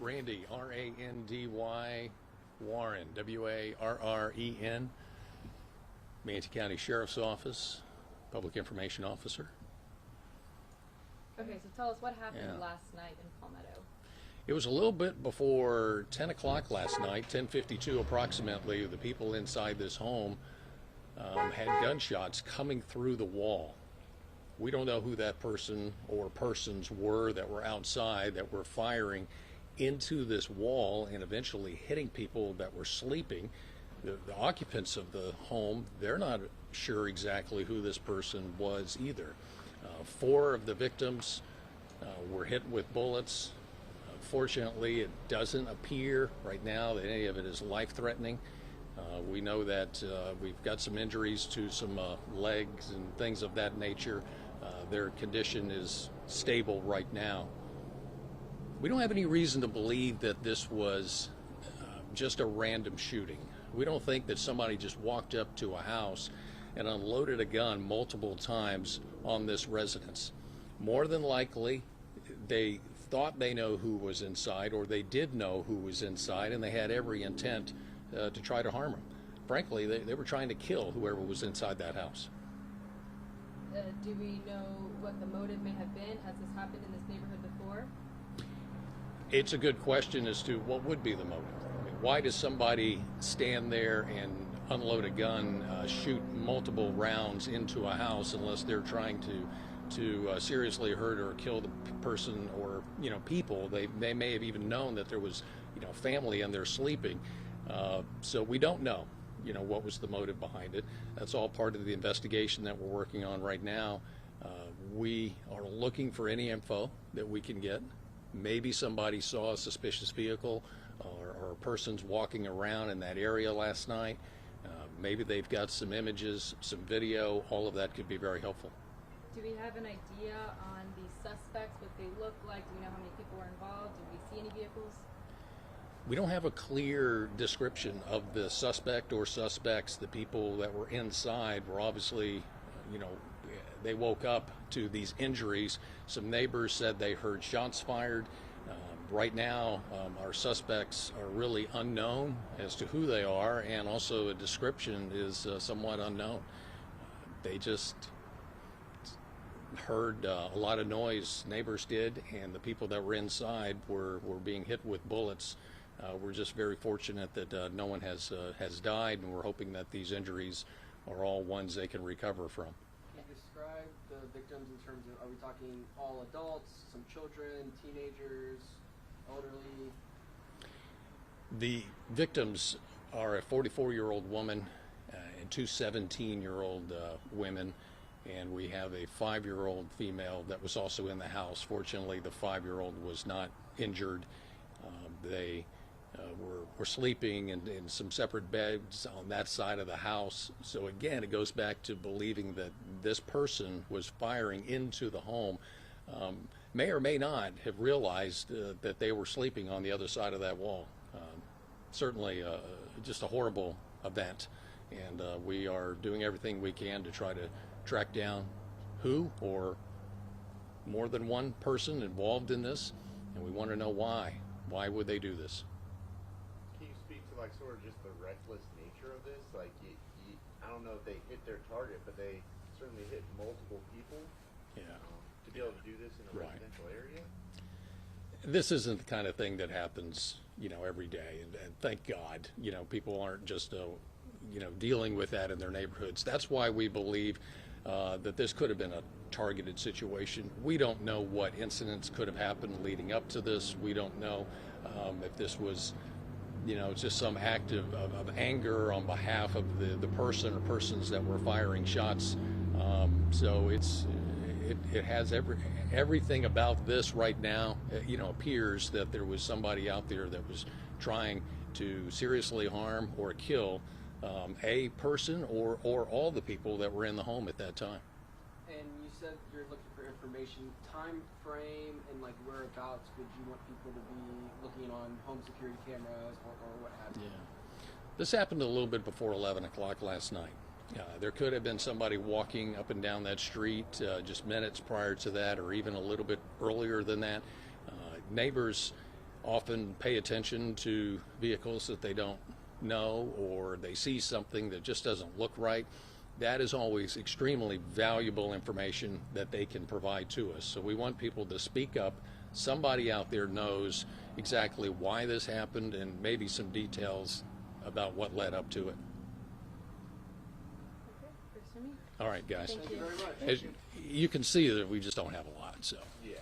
Randy, R-A-N-D-Y, Warren, W-A-R-R-E-N, Manatee County Sheriff's Office, Public Information Officer. Okay, so tell us what happened Yeah. last night in Palmetto. It was a little bit before 10 o'clock last night, 10:52 approximately. The people inside this home had gunshots coming through the wall. We don't know who that person or persons were that were outside that were firing into this wall and eventually hitting people that were sleeping. The occupants of the home, they're not sure exactly who this person was either. Four of the victims were hit with bullets. Fortunately, it doesn't appear right now that any of it is life-threatening. We know that we've got some injuries to some legs and things of that nature. Their condition is stable right now. We don't have any reason to believe that this was just a random shooting. We don't think that somebody just walked up to a house and unloaded a gun multiple times on this residence. More than likely, they thought they know who was inside, or they did know who was inside, and they had every intent to try to harm them. Frankly, they were trying to kill whoever was inside that house. Do we know what the motive may have been? Has this happened in this neighborhood before? It's a good question as to what would be the motive. I mean, why does somebody stand there and unload a gun, shoot multiple rounds into a house unless they're trying to seriously hurt or kill the person or people? They may have even known that there was family in there sleeping. So we don't know what was the motive behind it. That's all part of the investigation that we're working on right now. We are looking for any info that we can get. Maybe somebody saw a suspicious vehicle or persons walking around in that area last night. Maybe they've got some images, some video. All of that could be very helpful. Do we have an idea on the suspects, what they look like? Do we know how many people were involved? Did we see any vehicles? We don't have a clear description of the suspect or suspects. The people that were inside were obviously, they woke up to these injuries. Some neighbors said they heard shots fired. Right now, our suspects are really unknown as to who they are, and also a description is somewhat unknown. They just heard a lot of noise, neighbors did, and the people that were inside were being hit with bullets. We're just very fortunate that no one has died, and we're hoping that these injuries are all ones they can recover from. Can you describe the victims in terms of, are we talking all adults, some children, teenagers, elderly? The victims are a 44-year-old woman and two 17-year-old women, and we have a 5-year-old female that was also in the house. Fortunately, the 5-year-old was not injured. They were sleeping in some separate beds on that side of the house. So again, it goes back to believing that this person was firing into the home. May or may not have realized that they were sleeping on the other side of that wall. Certainly just a horrible event, and we are doing everything we can to try to track down who or more than one person involved in this, and we want to know why. Why would they do this? Can you speak to sort of just the reckless nature of this? I don't know if they hit their target, but they certainly hit multiple people. Yeah. To be able to do this in a residential area. This isn't the kind of thing that happens, every day, and thank God, people aren't just, dealing with that in their neighborhoods. That's why we believe that this could have been a targeted situation. We don't know what incidents could have happened leading up to this. We don't know if this was, just some act of anger on behalf of the person or persons that were firing shots. So it has everything about this right now. Appears that there was somebody out there that was trying to seriously harm or kill a person or all the people that were in the home at that time. And you said you're looking for information, time frame, and whereabouts would you want people to be looking on home security cameras or what have you? Yeah. This happened a little bit before 11 o'clock last night. There could have been somebody walking up and down that street just minutes prior to that, or even a little bit earlier than that. Neighbors often pay attention to vehicles that they don't know, or they see something that just doesn't look right. That is always extremely valuable information that they can provide to us. So we want people to speak up. Somebody out there knows exactly why this happened and maybe some details about what led up to it. Okay, first for me. All right, guys. Thank you. Very much. As you can see that we just don't have a lot, so. Yeah.